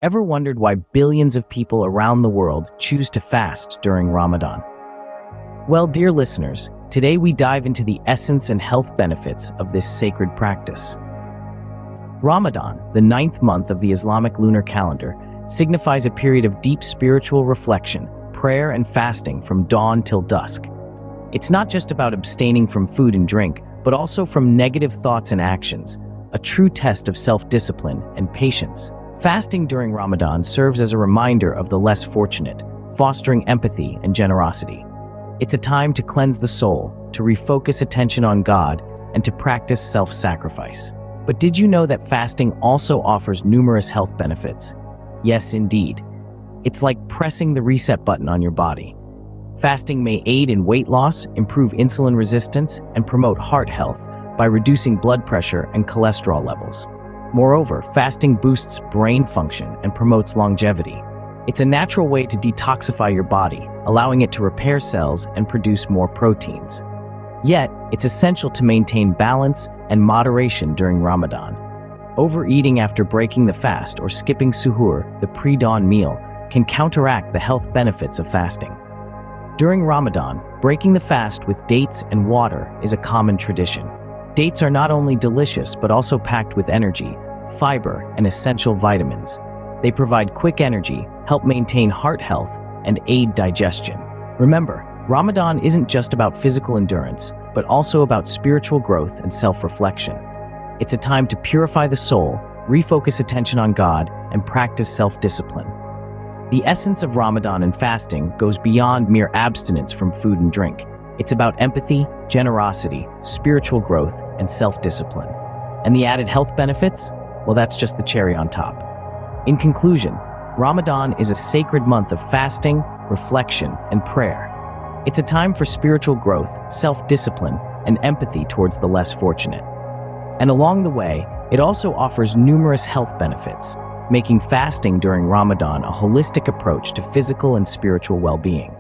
Ever wondered why billions of people around the world choose to fast during Ramadan? Well, dear listeners, today we dive into the essence and health benefits of this sacred practice. Ramadan, the 9th month of the Islamic lunar calendar, signifies a period of deep spiritual reflection, prayer, and fasting from dawn till dusk. It's not just about abstaining from food and drink, but also from negative thoughts and actions, a true test of self-discipline and patience. Fasting during Ramadan serves as a reminder of the less fortunate, fostering empathy and generosity. It's a time to cleanse the soul, to refocus attention on God, and to practice self-sacrifice. But did you know that fasting also offers numerous health benefits? Yes, indeed. It's like pressing the reset button on your body. Fasting may aid in weight loss, improve insulin resistance, and promote heart health by reducing blood pressure and cholesterol levels. Moreover, fasting boosts brain function and promotes longevity. It's a natural way to detoxify your body, allowing it to repair cells and produce more proteins. Yet, it's essential to maintain balance and moderation during Ramadan. Overeating after breaking the fast or skipping suhoor, the pre-dawn meal, can counteract the health benefits of fasting. During Ramadan, breaking the fast with dates and water is a common tradition. Dates are not only delicious but also packed with energy, fiber, and essential vitamins. They provide quick energy, help maintain heart health, and aid digestion. Remember, Ramadan isn't just about physical endurance, but also about spiritual growth and self-reflection. It's a time to purify the soul, refocus attention on God, and practice self-discipline. The essence of Ramadan and fasting goes beyond mere abstinence from food and drink. It's about empathy, generosity, spiritual growth, and self-discipline. And the added health benefits? Well, that's just the cherry on top. In conclusion, Ramadan is a sacred month of fasting, reflection, and prayer. It's a time for spiritual growth, self-discipline, and empathy towards the less fortunate. And along the way, it also offers numerous health benefits, making fasting during Ramadan a holistic approach to physical and spiritual well-being.